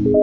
तो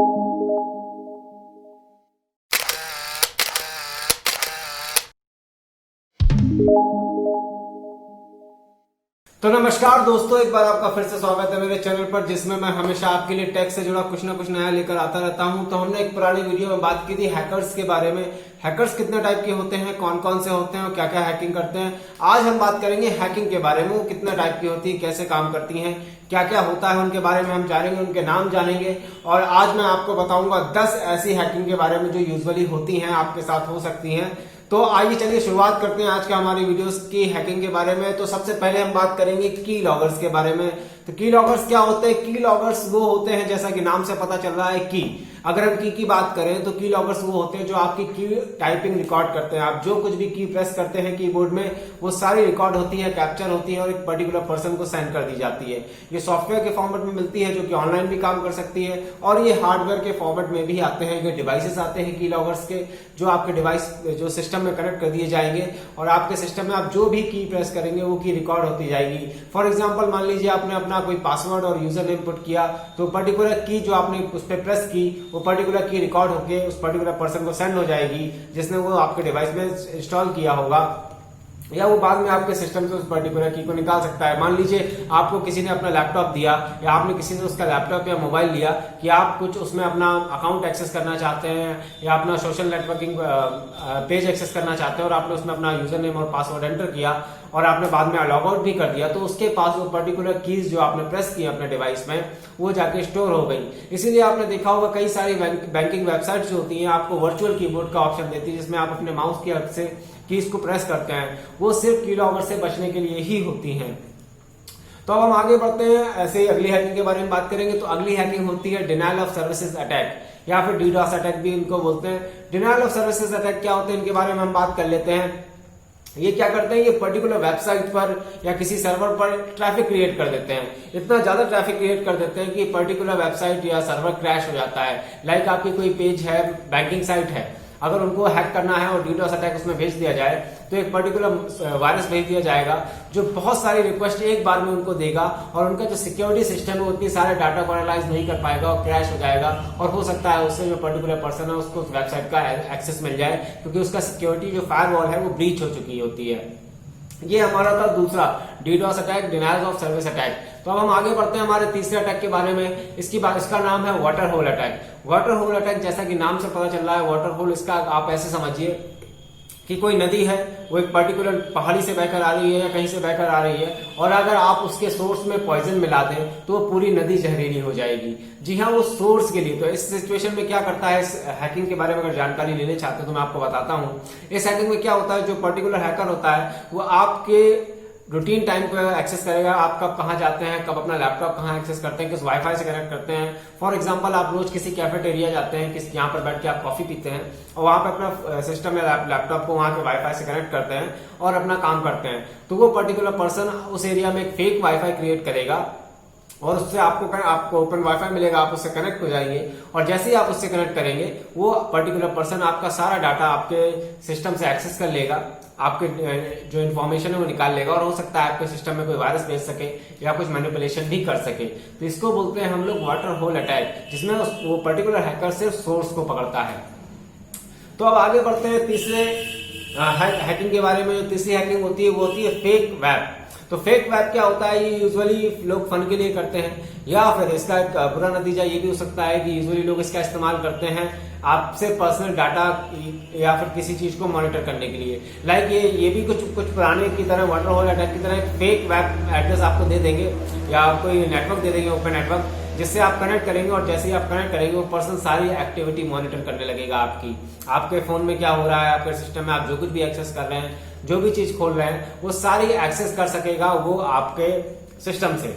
नमस्कार दोस्तों, एक बार आपका फिर से स्वागत है मेरे चैनल पर, जिसमें मैं हमेशा आपके लिए टेक से जुड़ा कुछ ना कुछ नया लेकर आता रहता हूं। तो हमने एक पुरानी वीडियो में बात की थी हैकर्स के बारे में। हैकर्स कितने टाइप के होते हैं, कौन कौन से होते हैं और क्या क्या हैकिंग करते हैं। आज हम बात करेंगे हैकिंग के बारे में, वो कितने टाइप की होती है, कैसे काम करती हैं, क्या क्या होता है, उनके बारे में हम जानेंगे, उनके नाम जानेंगे। और आज मैं आपको बताऊंगा 10 ऐसी हैकिंग के बारे में जो यूजुअली होती हैं, आपके साथ हो सकती हैं। तो आइए चलिए शुरुआत करते हैं आज के हमारी वीडियोस की हैकिंग के बारे में। तो सबसे पहले हम बात करेंगे की लॉगर्स के बारे में। तो की लॉगर्स क्या होते हैं? की लॉगर्स वो होते हैं, जैसा कि नाम से पता चल रहा है, की। अगर हम की बात करें तो की लॉगर्स वो होते हैं जो आपकी की टाइपिंग रिकॉर्ड करते हैं। आप जो कुछ भी की प्रेस करते हैं कीबोर्ड में, वो सारी रिकॉर्ड होती है, कैप्चर होती है और एक पर्टिकुलर पर्सन को सेंड कर दी जाती है। ये सॉफ्टवेयर के फॉर्मेट में मिलती है, जो कि ऑनलाइन भी काम कर सकती है, और ये हार्डवेयर के फॉर्मेट में भी आते हैं। ये डिवाइसेस आते हैं की लॉगर्स के, जो आपके डिवाइस जो सिस्टम में कनेक्ट कर दिए जाएंगे, और आपके सिस्टम में आप जो भी की प्रेस करेंगे वो की रिकॉर्ड होती जाएगी। फॉर एग्जाम्पल, मान लीजिए आपने अपना कोई पासवर्ड और यूजर नेम पुट किया, तो पर्टिकुलर की जो आपने उस पर प्रेस की, वो पर्टिकुलर की रिकॉर्ड होकर उस पर्टिकुलर पर्सन को सेंड हो जाएगी, जिसने वो आपके डिवाइस में इंस्टॉल किया होगा, या वो बाद में आपके सिस्टम से उस पर्टिकुलर की को निकाल सकता है। मान लीजिए आपको किसी ने अपना लैपटॉप दिया, या आपने किसी से उसका लैपटॉप या मोबाइल लिया कि आप कुछ उसमें अपना अकाउंट एक्सेस करना चाहते हैं, या अपना सोशल नेटवर्किंग पेज एक्सेस करना चाहते हैं, और आपने उसमें अपना यूजर नेम और पासवर्ड एंटर किया, और आपने बाद में लॉग आउट भी कर दिया, तो उसके पास वो पर्टिकुलर कीज जो आपने प्रेस की अपने डिवाइस में, वो जाके स्टोर हो गई। इसीलिए आपने देखा होगा कई सारी बैंकिंग वेबसाइट्स जो होती हैं, आपको वर्चुअल कीबोर्ड का ऑप्शन देती है, जिसमें आप अपने माउस की हेल्प से कीज को प्रेस करते हैं। वो सिर्फ की लॉगर से बचने के लिए ही होती हैं। तो अब हम आगे बढ़ते हैं, ऐसे ही अगली हैकिंग के बारे में बात करेंगे। तो अगली हैकिंग होती है डिनायल ऑफ सर्विसेज अटैक, या फिर डीडोस अटैक भी इनको बोलते हैं। डिनायल ऑफ सर्विसेज अटैक क्या होते हैं, इनके बारे में हम बात कर लेते हैं। ये क्या करते हैं, ये पर्टिकुलर वेबसाइट पर या किसी सर्वर पर ट्रैफिक क्रिएट कर देते हैं। इतना ज्यादा ट्रैफिक क्रिएट कर देते हैं कि पर्टिकुलर वेबसाइट या सर्वर क्रैश हो जाता है। लाइक आपकी कोई पेज है, बैंकिंग साइट है, अगर उनको हैक करना है और डीडोस अटैक उसमें भेज दिया जाए, तो एक पर्टिकुलर वायरस भेज दिया जाएगा जो बहुत सारी रिक्वेस्ट एक बार में उनको देगा, और उनका जो सिक्योरिटी सिस्टम है उतनी सारे डाटा को एनालाइज नहीं कर पाएगा और क्रैश हो जाएगा। और हो सकता है उससे जो पर्टिकुलर पर्सन है उसको उस वेबसाइट का एक्सेस मिल जाए, क्योंकि उसका सिक्योरिटी जो फायरवॉल है वो ब्रीच हो चुकी होती है। ये हमारा था दूसरा, DDoS attack, denial of service attack. तो अब हम आगे बढ़ते हैं हमारे तीसरे अटैक के बारे में। इसका नाम है water hole attack. Water hole attack, जैसा कि नाम से पता चल रहा है, वाटर होल, इसका आप ऐसे समझिए कि कोई नदी है, वो एक पर्टिकुलर पहाड़ी से बहकर आ रही है या कहीं से बहकर आ रही है, और अगर आप उसके सोर्स में पॉइजन मिला दें तो वो पूरी नदी जहरीली हो जाएगी। जी हाँ, वो सोर्स के लिए। तो इस सिचुएशन में क्या करता है, इस हैकिंग के बारे में अगर जानकारी लेने चाहते हो तो मैं आपको बताता हूँ। इस हैकिंग में क्या होता है, जो पर्टिकुलर हैकर होता है वो आपके रूटीन टाइम को एक्सेस करेगा। आप कब कहाँ जाते हैं, कब अपना लैपटॉप कहाँ एक्सेस करते हैं, किस वाईफाई से कनेक्ट करते हैं। फॉर एग्जांपल, आप रोज किसी कैफेटेरिया जाते हैं, किस यहाँ पर बैठ के आप कॉफी पीते हैं, और वहां पर अपना सिस्टम या लैपटॉप को वहां के वाईफाई से कनेक्ट करते हैं और अपना काम करते हैं। तो वो पर्टिकुलर पर्सन उस एरिया में एक फेक वाईफाई क्रिएट करेगा, और उससे आपको ओपन वाईफाई मिलेगा, आप उससे कनेक्ट हो जाएंगे, और जैसे ही आप उससे कनेक्ट करेंगे, वो पर्टिकुलर पर्सन आपका सारा डाटा आपके सिस्टम से एक्सेस कर लेगा, आपके जो इन्फॉर्मेशन है वो निकाल लेगा, और हो सकता है आपके सिस्टम में कोई वायरस भेज सके या कुछ मैनिपुलेशन भी कर सके। तो इसको बोलते हैं हम लोग वाटर होल अटैक, जिसमें वो पर्टिकुलर हैकर सिर्फ सोर्स को पकड़ता है। तो अब आगे बढ़ते हैं तीसरे हैकिंग के बारे में। जो तीसरी हैकिंग होती है वो होती है फेक वेब। तो फेक वेब क्या होता है, ये यूजुअली लोग फन के लिए करते हैं, या फिर इसका एक बुरा नतीजा ये भी हो सकता है कि यूजुअली लोग इसका इस्तेमाल करते हैं आपसे पर्सनल डाटा या फिर किसी चीज को मॉनिटर करने के लिए। लाइक ये भी कुछ पुराने की तरह, वाटर होल अटैक की तरह, एक फेक वेब एड्रेस आपको दे देंगे या कोई नेटवर्क दे देंगे, ओपन नेटवर्क, जिससे आप कनेक्ट करेंगे, और जैसे ही आप कनेक्ट करेंगे वो पर्सन सारी एक्टिविटी मॉनिटर करने लगेगा आपकी। आपके फोन में क्या हो रहा है, आपके सिस्टम में आप जो कुछ भी एक्सेस कर रहे हैं, जो भी चीज खोल रहे हैं, वो सारी एक्सेस कर सकेगा वो आपके सिस्टम से।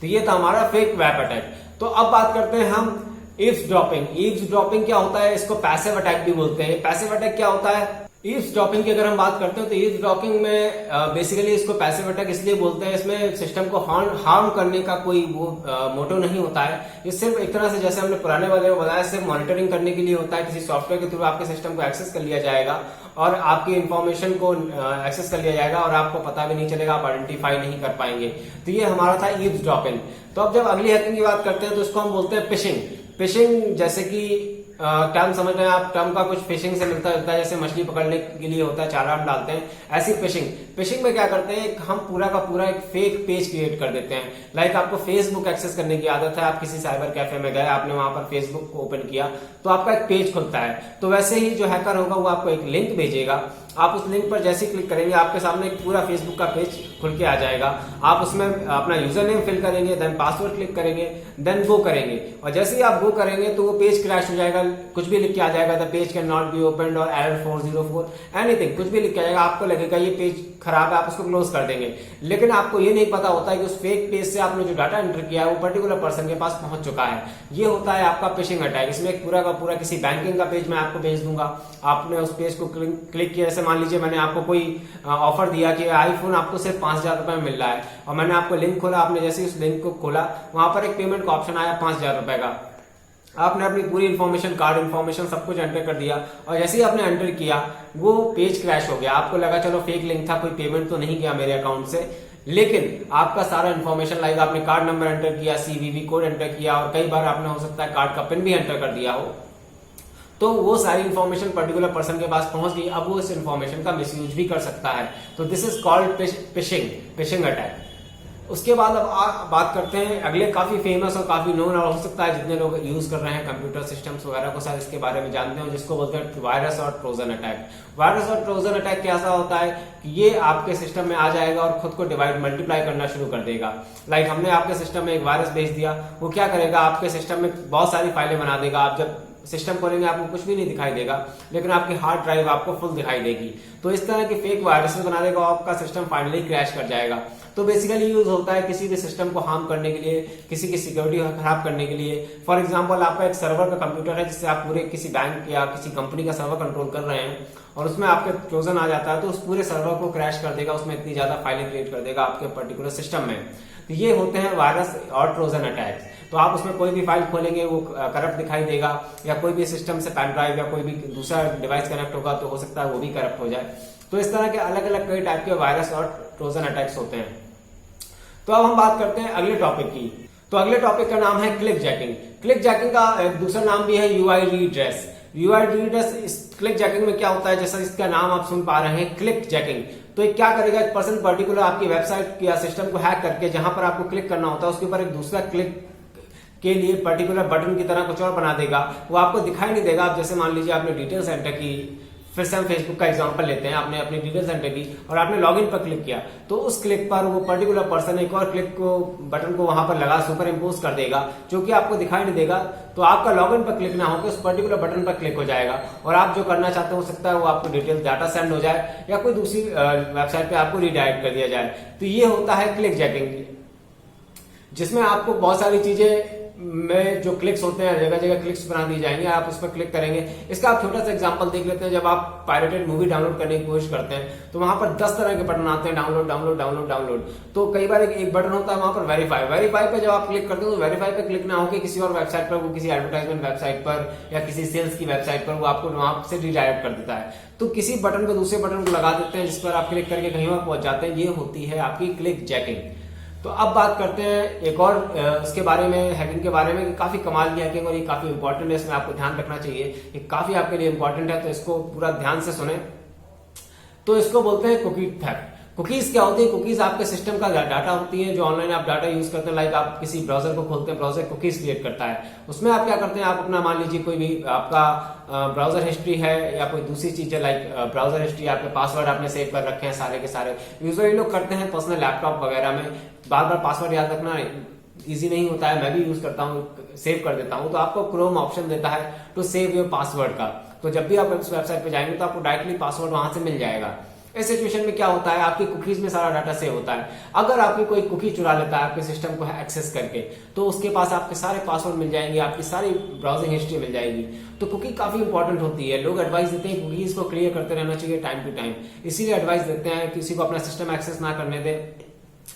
तो ये था हमारा फेक वेब अटैक। तो अब बात करते हैं हम ईव्सड्रॉपिंग। ईव्सड्रॉपिंग क्या होता है, इसको पैसिव अटैक भी बोलते हैं। पैसिव अटैक क्या होता है, ईव्सड्रॉपिंग की अगर हम बात करते हैं तो ईव्सड्रॉपिंग में बेसिकली इसको पैसिव अटैक इसलिए बोलते हैं, इसमें सिस्टम को हार्म करने का कोई वो मोटो नहीं होता है। ये सिर्फ एक तरह से, जैसे हमने पुराने वाले में बताया, सिर्फ मॉनिटरिंग करने के लिए होता है। किसी सॉफ्टवेयर के थ्रू आपके सिस्टम को एक्सेस कर लिया जाएगा और आपकी इंफॉर्मेशन को एक्सेस कर लिया जाएगा और आपको पता भी नहीं चलेगा, आप आइडेंटिफाई नहीं कर पाएंगे। तो ये हमारा था ईव्सड्रॉपिंग। तो अब जब अगली हैकिंग की बात करते हैं तो इसको हम बोलते हैं फिशिंग। फिशिंग जैसे कि टर्म समझ रहे हैं आप, टर्म का कुछ फिशिंग से मिलता जुलता है, जैसे मछली पकड़ने के लिए होता है, चारा हम डालते हैं, ऐसी फिशिंग में क्या करते हैं, हम पूरा का पूरा एक फेक पेज क्रिएट कर देते हैं। लाइक आपको फेसबुक एक्सेस करने की आदत है, आप किसी साइबर कैफे में गए, आपने वहां पर फेसबुक को ओपन किया तो आपका एक पेज खुलता है। तो वैसे ही जो हैकर होगा वो आपको एक लिंक भेजेगा, आप उस लिंक पर जैसे ही क्लिक करेंगे आपके सामने एक पूरा फेसबुक का पेज खुल के आ जाएगा। आप उसमें अपना यूजर नेम फिल करेंगे, देन पासवर्ड क्लिक करेंगे, देन गो करेंगे, और जैसे ही आप गो करेंगे तो वो पेज क्रैश हो जाएगा, कुछ भी लिख के आ जाएगा, the page can not be opened और एरर 404 एनीथिंग, कुछ भी लिख के आ जाएगा। आपको लगेगा ये पेज खराब है, आप उसको क्लोज कर देंगे। लेकिन आपको ये नहीं पता होता है कि उस फेक पेज से आपने जो डाटा एंटर किया है वो पर्टिकुलर पर्सन के पास पहुंच चुका है। ये होता है आपका फिशिंग अटैक। इसमें एक पूरा का पूरा किसी बैंकिंग का पेज मैं आपको भेज दूंगा, आपने उस पेज को क्लिक किया, जैसे मान लीजिए मैंने आपको कोई ऑफर दिया कि आईफोन आपको सिर्फ 5,000 रुपए में मिल रहा है, और मैंने आपको लिंक खोला, आपने जैसे उस लिंक को खोला वहां पर एक पेमेंट का ऑप्शन आया 5,000 रुपए का, आपने अपनी पूरी इन्फॉर्मेशन, कार्ड इन्फॉर्मेशन सब कुछ एंटर कर दिया, और जैसे ही आपने एंटर किया वो पेज क्रैश हो गया। आपको लगा चलो फेक लिंक था, कोई पेमेंट तो नहीं गया मेरे अकाउंट से, लेकिन आपका सारा इन्फॉर्मेशन, लाइक आपने कार्ड नंबर एंटर किया, सीवीवी कोड एंटर किया, और कई बार आपने हो सकता है कार्ड का पिन भी एंटर कर दिया हो, तो वो सारी इन्फॉर्मेशन पर्टिकुलर पर्सन के पास पहुंच गई। अब वो इस इन्फॉर्मेशन का मिसयूज भी कर सकता है। तो this is called phishing attack. उसके बाद अब बात करते हैं अगले काफी फेमस और काफी नोन, और हो सकता है जितने लोग यूज कर रहे हैं कंप्यूटर सिस्टम्स वगैरह को शायद इसके बारे में जानते हो, जिसको बोलते हैं वायरस और ट्रोजन अटैक। वायरस और ट्रोजन अटैक कैसा होता है कि ये आपके सिस्टम में आ जाएगा और खुद को डिवाइड मल्टीप्लाई करना शुरू कर देगा। लाइक हमने आपके सिस्टम में एक वायरस भेज दिया, वो क्या करेगा, आपके सिस्टम में बहुत सारी फाइलें बना देगा। आप जब सिस्टम खोलेंगे आपको कुछ भी नहीं दिखाई देगा, लेकिन आपकी हार्ड ड्राइव आपको फुल दिखाई देगी। तो इस तरह के फेक वायरस बना देगा और आपका सिस्टम फाइनली क्रैश कर जाएगा। तो बेसिकली यूज होता है किसी भी सिस्टम को हार्म करने के लिए, किसी की सिक्योरिटी खराब करने के लिए। फॉर एग्जांपल आपका एक सर्वर का कंप्यूटर है जिससे आप पूरे किसी बैंक या किसी कंपनी का सर्वर कंट्रोल कर रहे हैं, और उसमें आपके ट्रोजन आ जाता है तो उस पूरे सर्वर को क्रैश कर देगा, उसमें इतनी ज्यादा फाइलें क्रिएट कर देगा आपके पर्टिकुलर सिस्टम में। तो ये होते हैं वायरस और ट्रोजन अटैक्स। तो आप उसमें कोई भी फाइल खोलेंगे वो करप्ट दिखाई देगा, या कोई भी सिस्टम से पेन ड्राइव या कोई भी दूसरा डिवाइस कनेक्ट होगा तो हो सकता है वो भी करप्ट हो जाए। तो इस तरह के अलग अलग कई टाइप के वायरस और ट्रोजन अटैक्स होते हैं। तो अब हम बात करते हैं अगले टॉपिक की। तो अगले टॉपिक का नाम है क्लिक जैकिंग। क्लिक जैकिंग का एक दूसरा नाम भी है यूआई रीड्रेस। यूआई रीड्रेस, इस क्लिक जैकिंग में क्या होता है, जैसा इसका नाम आप सुन पा रहे हैं क्लिक जैकिंग, तो ये क्या करेगा, एक पर्सन पर्टिकुलर आपकी वेबसाइट या सिस्टम को हैक करके जहां पर आपको क्लिक करना होता है उसके ऊपर एक दूसरा क्लिक के लिए पर्टिकुलर बटन की तरह कुछ और बना देगा, वो आपको दिखाई नहीं देगा। आप जैसे मान लीजिए आपने डिटेल्स एंटर की, फिर से हम फेसबुक का एग्जांपल लेते हैं, आपने अपनी डिटेल्स एंटर की और आपने लॉगिन पर क्लिक किया, तो उस क्लिक पर वो पर्टिकुलर पर्सन एक और क्लिक को बटन को वहां पर लगा सुपर इम्पोज कर देगा, जो कि आपको दिखाई नहीं देगा। तो आपका लॉगिन पर क्लिक ना होकर उस पर्टिकुलर बटन पर क्लिक हो जाएगा, और आप जो करना चाहते हो सकता है वो आपको डिटेल्स डाटा सेंड हो जाए या कोई दूसरी वेबसाइट पे आपको रिडायरेक्ट कर दिया जाए। तो ये होता है क्लिक जैकिंग, जिसमें आपको बहुत सारी चीजें में जो क्लिक्स होते हैं जगह जगह क्लिक्स बना दिए जाएंगे, आप उस पर क्लिक करेंगे। इसका आप छोटा सा एग्जांपल देख लेते हैं। जब आप पायरेटेड मूवी डाउनलोड करने की कोशिश करते हैं तो वहां पर 10 तरह के बटन आते हैं, डाउनलोड डाउनलोड डाउनलोड डाउनलोड। तो कई बार एक बटन होता है वहां पर वेरीफाई पे जब आप क्लिक करते हो तो वेरीफाई पे क्लिक ना होकर किसी और वेबसाइट पर, वो किसी एडवर्टाइजमेंट वेबसाइट पर या किसी सेल्स की वेबसाइट पर वो आपको वहां से रिडायरेक्ट कर देता है। तो किसी बटन को दूसरे बटन को लगा देते हैं जिस पर आप क्लिक करके कहीं और पहुंच जाते हैं। ये होती है आपकी क्लिक जैकिंग। तो अब बात करते हैं एक और इसके बारे में, हैकिंग के बारे में, कि काफी कमाल की हैकिंग और ये काफी इंपॉर्टेंट है, इसमें आपको ध्यान रखना चाहिए, ये काफी आपके लिए इंपॉर्टेंट है, तो इसको पूरा ध्यान से सुने। तो इसको बोलते हैं कुकी थेफ्ट। कुकीज क्या होती है, कुकीज आपके सिस्टम का डाटा होती है, जो ऑनलाइन आप डाटा यूज करते हैं। लाइक आप किसी ब्राउजर को खोलते हैं, ब्राउजर कुकीज क्रिएट करता है, उसमें आप क्या करते हैं, आप अपना मान लीजिए कोई भी आपका ब्राउजर हिस्ट्री है या कोई दूसरी चीज है, लाइक ब्राउजर हिस्ट्री, आपके पासवर्ड आपने सेव कर रखे हैं सारे के सारे। यूजुअली लोग करते हैं पर्सनल लैपटॉप वगैरह में, बार बार पासवर्ड याद रखना इजी नहीं होता है, मैं भी यूज करता हूँ, सेव कर देता हूँ। तो आपको क्रोम ऑप्शन देता है टू सेव योर पासवर्ड का, तो जब भी आप उस वेबसाइट पे जाएंगे तो आपको डायरेक्टली पासवर्ड वहां से मिल जाएगा। इस सिचुएशन में क्या होता है, आपकी कुकीज में सारा डाटा सेव होता है। अगर आपकी कोई कुकी चुरा लेता है आपके सिस्टम को एक्सेस करके, तो उसके पास आपके सारे पासवर्ड मिल जाएंगे, आपकी सारी ब्राउजिंग हिस्ट्री मिल जाएगी। तो कुकी काफी इंपॉर्टेंट होती है। लोग एडवाइस देते हैं कुकीज को क्लियर करते रहना चाहिए टाइम टू टाइम, इसीलिए एडवाइस देते हैं किसी को अपना सिस्टम एक्सेस ना करने दे।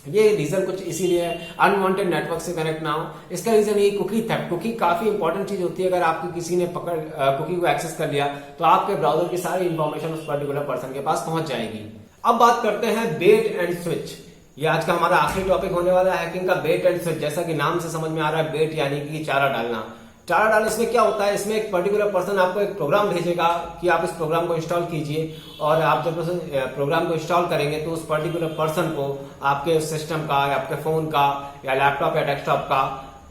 ये रीजन कुछ इसीलिए है, अनवांटेड नेटवर्क से कनेक्ट ना हो। इसका रीजन ये कुकी थेफ्ट। कुकी काफी इंपॉर्टेंट चीज होती है। अगर आपकी किसी ने पकड़ कुकी को एक्सेस कर लिया तो आपके ब्राउजर की सारी इंफॉर्मेशन उस पर्टिकुलर पर्सन के पास पहुंच जाएगी। अब बात करते हैं बेट एंड स्विच। ये आज का हमारा आखिरी टॉपिक होने वाला है, हैकिंग का बेट एंड स्विच। जैसा कि नाम से समझ में आ रहा है, बेट यानी कि चारा डालना। डाटा डालने इसमें क्या होता है, इसमें एक पर्टिकुलर पर्सन आपको एक प्रोग्राम भेजेगा कि आप इस प्रोग्राम को इंस्टॉल कीजिए, और आप जब उस प्रोग्राम को इंस्टॉल करेंगे तो उस पर्टिकुलर पर्सन को आपके सिस्टम का या आपके फोन का या लैपटॉप या डेस्कटॉप का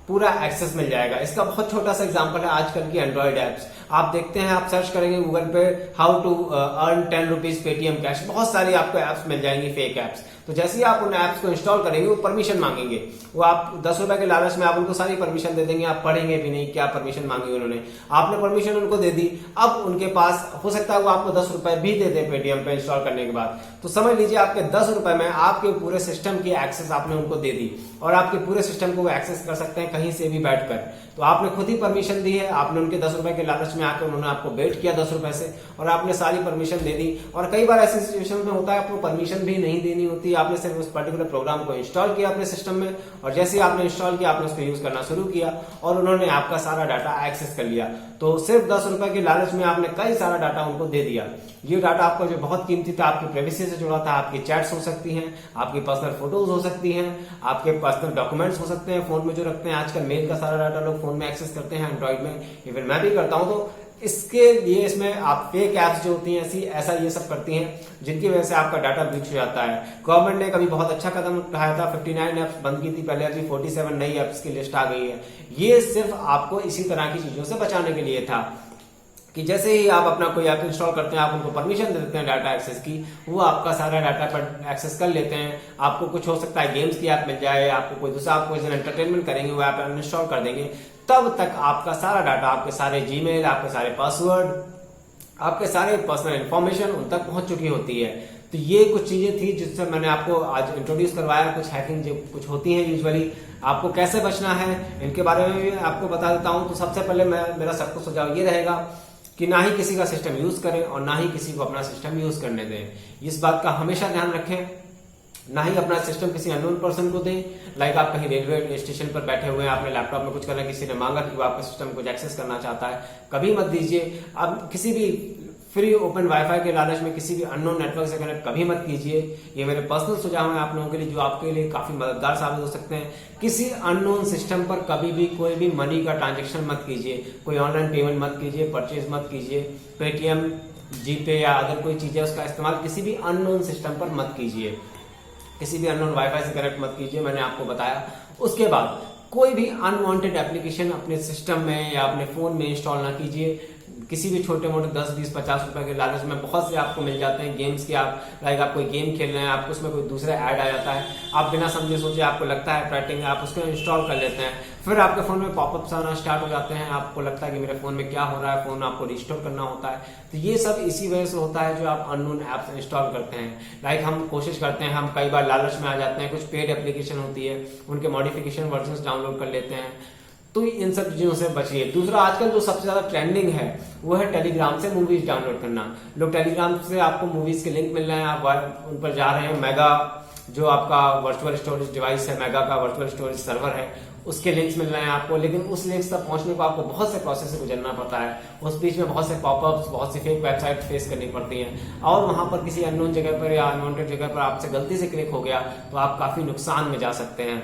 पूरा एक्सेस मिल जाएगा। इसका बहुत छोटा सा एग्जांपल है आजकल की एंड्रॉइड एप्स। आप देखते हैं, आप सर्च करेंगे गूगल पे how to earn 10 rupees Paytm cash, बहुत सारी आपको एप्स मिल जाएंगी, फेक एप्स। तो जैसे ही आप उन एप्स को इंस्टॉल करेंगे वो परमिशन मांगेंगे, वो आप 10 रुपए के लालच में आप उनको सारी परमिशन दे देंगे, आप पढ़ेंगे भी नहीं क्या परमिशन मांगी उन्होंने, आपने परमिशन उनको दे दी। अब उनके पास हो सकता है वो आपको 10 रुपए भी दे दे पेटीएम पे इंस्टॉल करने के बाद। तो समझ लीजिए आपके 10 रुपए में आपके पूरे सिस्टम की एक्सेस आपने उनको दे दी, और आपके पूरे सिस्टम को वो एक्सेस कर सकते हैं कहीं से भी बैठकर। तो आपने खुद ही परमिशन दी है, आपने उनके 10 रुपए के लालच में आकर उन्होंने आपको बेट किया 10 रुपए से, और आपने सारी परमिशन दे दी। और कई बार ऐसी सिचुएशन में होता है आपको परमिशन भी नहीं देनी होती, आपने सिर्फ उस पर्टिकुलर प्रोग्राम को इंस्टॉल किया अपने सिस्टम में, और जैसे ही आपने इंस्टॉल किया आपने उसको यूज करना शुरू किया और उन्होंने आपका सारा डाटा एक्सेस कर लिया। तो सिर्फ 10 रुपए के लालच में आपने कई सारा डाटा उनको दे दिया। ये डाटा आपका जो बहुत कीमती था, आपकी प्राइवेसी से जुड़ा था, आपकी चैट्स हो सकती हैं, आपकी पर्सनल फोटोज हो सकती हैं, आपके पर्सनल डॉक्यूमेंट्स हो सकते हैं फोन में जो रखते हैं। आजकल मेल का सारा डाटा लोग फोन में एक्सेस करते हैं, एंड्रॉइड में, इवन मैं भी करता हूं। तो इसके लिए इसमें आप फेक एप्स जो होती हैं ऐसा ये सब करती हैं, जिनकी वजह से आपका डाटा ब्रीच हो जाता है। गवर्नमेंट ने कभी बहुत अच्छा कदम उठाया था, 59 एप्स बंद की थी पहले, अभी 47 नई एप्स की लिस्ट आ गई है। ये सिर्फ आपको इसी तरह की चीजों से बचाने के लिए था कि जैसे ही आप अपना कोई ऐप इंस्टॉल करते हैं, आप उनको परमिशन दे देते हैं डाटा एक्सेस की, वो आपका सारा डाटा पर एक्सेस कर लेते हैं। आपको कुछ हो सकता है गेम्स की ऐप मिल जाए, आपको कोई दूसरा आप कोई एंटरटेनमेंट करेंगे वो ऐप अनइंस्टॉल कर देंगे, तब तक आपका सारा डाटा, आपके सारे जीमेल, आपके सारे पासवर्ड, आपके सारे पर्सनल इंफॉर्मेशन उन तक पहुंच चुकी होती है। तो ये कुछ चीजें थी जिससे मैंने आपको आज इंट्रोड्यूस करवाया। कुछ हैकिंग जो कुछ होती है यूजुअली, आपको कैसे बचना है इनके बारे में भी आपको बता देता हूं। तो सबसे पहले मेरा सबको सुझाव ये रहेगा कि ना ही किसी का सिस्टम यूज करें और ना ही किसी को अपना सिस्टम यूज करने दें। इस बात का हमेशा ध्यान रखें। ना ही अपना सिस्टम किसी अननोन पर्सन को दें। लाइक आप कहीं रेलवे स्टेशन पर बैठे हुए हैं, आपने लैपटॉप में कुछ करना है, किसी ने मांगा कि वो आपके सिस्टम को एक्सेस करना चाहता है, कभी मत दीजिए। अब किसी भी फ्री ओपन वाईफाई के लालच में किसी भी अननोन नेटवर्क से कनेक्ट कभी मत कीजिए। ये मेरे पर्सनल सुझाव हैं आप लोगों के लिए, जो आपके लिए काफी मददगार साबित हो सकते हैं। किसी अननोन सिस्टम पर कभी भी कोई भी मनी का ट्रांजेक्शन मत कीजिए, कोई ऑनलाइन पेमेंट मत कीजिए, परचेज मत कीजिए, पेटीएम, जीपे या अदर कोई चीज है उसका इस्तेमाल किसी भी अननोन सिस्टम पर मत कीजिए, किसी भी अननोन वाईफाई से कनेक्ट मत कीजिए, मैंने आपको बताया। उसके बाद कोई भी अनवांटेड एप्लीकेशन अपने सिस्टम में या अपने फोन में इंस्टॉल ना कीजिए। किसी भी छोटे मोटे 10, 20, 50 रुपए के लालच में बहुत से आपको मिल जाते हैं गेम्स के। आप लाइक आप कोई गेम खेल रहे हैं, आपको उसमें कोई दूसरा ऐड आ जाता है, आप बिना समझे सोचे आपको लगता है अट्रैक्टिंग, आप उसको इंस्टॉल कर लेते हैं। फिर आपके फोन में पॉपअप्स आना स्टार्ट हो जाते हैं, आपको लगता है कि मेरे फोन में क्या हो रहा है, फोन आपको रिस्टोर करना होता है। तो ये सब इसी वजह से होता है जो आप अननोन ऐप्स इंस्टॉल करते हैं। लाइक हम कोशिश करते हैं, हम कई बार लालच में आ जाते हैं, कुछ पेड एप्लीकेशन होती है उनके मॉडिफिकेशन वर्जन डाउनलोड कर लेते हैं। तो इन सब चीजों से बचिए। दूसरा, आजकल जो सबसे ज्यादा ट्रेंडिंग है वो है टेलीग्राम से मूवीज डाउनलोड करना। लोग टेलीग्राम से आपको मूवीज के लिंक मिल रहे हैं, आप उन पर जा रहे हैं, मेगा जो आपका वर्चुअल स्टोरेज डिवाइस है, मेगा का वर्चुअल स्टोरेज सर्वर है, उसके लिंक्स मिल रहे हैं आपको। लेकिन उस लिंक्स तक पहुंचने को आपको बहुत से प्रोसेस से गुजरना पड़ता है। उस बीच में बहुत से पॉपअप्स, बहुत सी फेक वेबसाइट फेस करनी पड़ती हैं, और वहां पर किसी अननोन जगह पर या अनवांटेड जगह पर आपसे गलती से क्लिक हो गया तो आप काफी नुकसान में जा सकते हैं।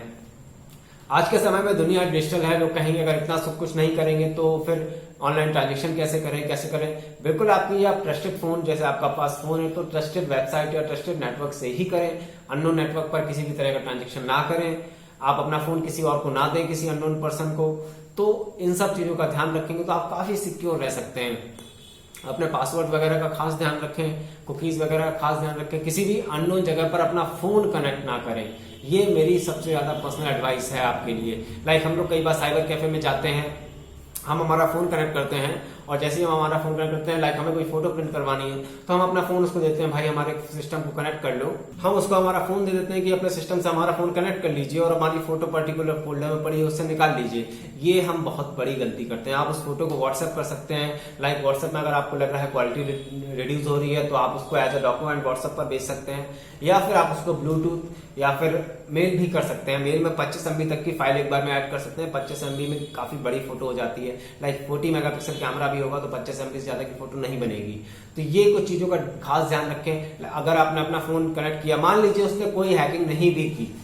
आज के समय में दुनिया डिजिटल है, लोग कहेंगे अगर इतना सब कुछ नहीं करेंगे तो फिर ऑनलाइन ट्रांजेक्शन कैसे करें। बिल्कुल आपकी आप ट्रस्टेड फोन, जैसे आपका पास फोन है तो ट्रस्टेड वेबसाइट या ट्रस्टेड नेटवर्क से ही करें। अननोन नेटवर्क पर किसी भी तरह का ट्रांजेक्शन ना करें। आप अपना फोन किसी और को ना दें, किसी अननोन पर्सन को। तो इन सब चीजों का ध्यान रखेंगे तो आप काफी सिक्योर रह सकते हैं। अपने पासवर्ड वगैरह का खास ध्यान रखें, कुकीज वगैरह का खास ध्यान रखें। किसी भी अननोन जगह पर अपना फोन कनेक्ट ना करें। ये मेरी सबसे ज्यादा पर्सनल एडवाइस है आपके लिए। लाइक हम लोग कई बार साइबर कैफे में जाते हैं, हम हमारा फोन कनेक्ट करते हैं, और जैसे ही हम हमारा फोन कनेक्ट करते हैं, लाइक हमें कोई फोटो प्रिंट करवानी है तो हम अपना फोन उसको देते हैं, भाई हमारे सिस्टम को कनेक्ट कर लो। हम उसको हमारा फोन दे देते हैं कि अपने सिस्टम से हमारा फोन कनेक्ट कर लीजिए और हमारी फोटो पर्टिकुलर फोल्डर में पड़ी है उससे निकाल लीजिए। ये हम बहुत बड़ी गलती करते हैं। आप उस फोटो को व्हाट्सएप कर सकते हैं। लाइक व्हाट्सएप में अगर आपको लग रहा है क्वालिटी रिड्यूस हो रही है तो आप उसको एज अ डॉक्यूमेंट व्हाट्सएप पर भेज सकते हैं, या फिर आप उसको ब्लूटूथ या फिर मेल भी कर सकते हैं। मेल में 25 MB तक की फाइल एक बार में ऐड कर सकते हैं। 25 MB में काफी बड़ी फोटो हो जाती है। लाइक 40 मेगापिक्सल कैमरा भी होगा तो 25 MB से ज्यादा की फोटो नहीं बनेगी। तो ये कुछ चीजों का खास ध्यान रखें। अगर आपने अपना फोन कनेक्ट किया, मान लीजिए उसने कोई हैकिंग नहीं भी की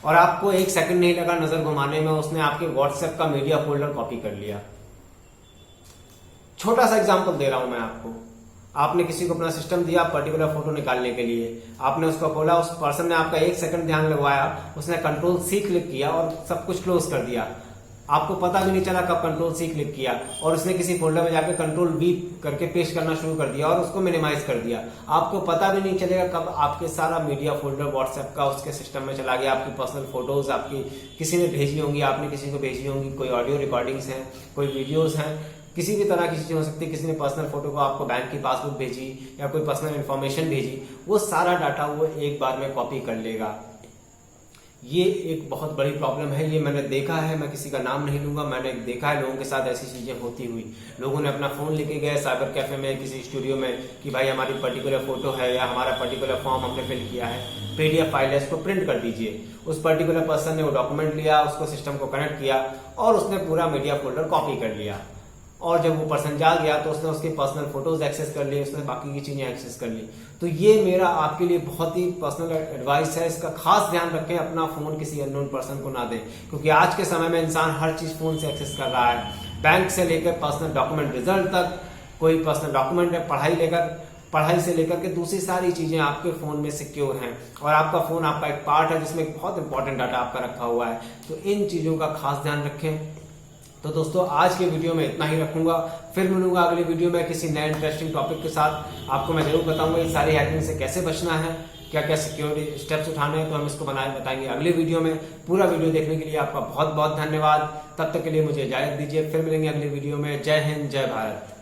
और आपको 1 सेकंड नहीं लगा नजर घुमाने में, उसने आपके व्हाट्सएप का मीडिया फोल्डर कॉपी कर लिया, छोटा सा एग्जांपल दे रहा हूं मैं आपको। आपने किसी को अपना सिस्टम दिया पर्टिकुलर फोटो निकालने के लिए, आपने उसको खोला, उस पर्सन ने आपका 1 सेकंड ध्यान लगवाया, उसने Ctrl+C क्लिक किया और सब कुछ क्लोज कर दिया। आपको पता भी नहीं चला कब Ctrl+C क्लिक किया, और उसने किसी फोल्डर में जाकर Ctrl+V करके पेस्ट करना शुरू कर दिया और उसको मिनिमाइज कर दिया। आपको पता भी नहीं चलेगा कब आपके सारा मीडिया फोल्डर व्हाट्सएप का उसके सिस्टम में चला गया। आपकी पर्सनल फोटोज आपकी किसी ने भेजी होंगी, आपने किसी को भेजी होंगी, कोई ऑडियो रिकॉर्डिंग्स हैं, कोई वीडियोज हैं, किसी भी तरह की चीजें हो सकती है। किसी ने पर्सनल फोटो को आपको बैंक की पासबुक भेजी या कोई पर्सनल इन्फॉर्मेशन भेजी, वो सारा डाटा वो एक बार में कॉपी कर लेगा। ये एक बहुत बड़ी प्रॉब्लम है, ये मैंने देखा है, मैं किसी का नाम नहीं लूंगा, मैंने देखा है लोगों के साथ ऐसी चीजें होती हुई। लोगों ने अपना फोन लेके गए साइबर कैफे में, किसी स्टूडियो में कि भाई हमारी पर्टिकुलर फोटो है या हमारा पर्टिकुलर फॉर्म हमने फिल किया है, PDF फाइल है, इसको प्रिंट कर दीजिए। उस पर्टिकुलर पर्सन ने वो डॉक्यूमेंट लिया, उसको सिस्टम को कनेक्ट किया और उसने पूरा मीडिया फोल्डर कॉपी कर लिया। और जब वो पर्सन जा गया तो उसने उसके पर्सनल फोटोज एक्सेस कर लिए, उसने बाकी की चीजें एक्सेस कर ली। तो ये मेरा आपके लिए बहुत ही पर्सनल एडवाइस है, इसका खास ध्यान रखें, अपना फोन किसी अननोन पर्सन को ना दें, क्योंकि आज के समय में इंसान हर चीज फोन से एक्सेस कर रहा है। बैंक से लेकर पर्सनल डॉक्यूमेंट रिजल्ट तक, कोई पर्सनल डॉक्यूमेंट है, पढ़ाई से लेकर के दूसरी सारी चीजें आपके फोन में सिक्योर हैं, और आपका फोन आपका एक पार्ट है जिसमें एक बहुत इंपॉर्टेंट डाटा आपका रखा हुआ है। तो इन चीजों का खास ध्यान रखें। तो दोस्तों आज के वीडियो में इतना ही रखूंगा, फिर मिलूंगा अगली वीडियो में किसी नए इंटरेस्टिंग टॉपिक के साथ। आपको मैं जरूर बताऊंगा ये सारी हैकिंग से कैसे बचना है, क्या क्या सिक्योरिटी स्टेप्स उठाने हैं, तो हम इसको बताएंगे अगले वीडियो में। पूरा वीडियो देखने के लिए आपका बहुत बहुत धन्यवाद। तब तक के लिए मुझे इजाजत दीजिए, फिर मिलेंगे अगले वीडियो में। जय हिंद, जय भारत।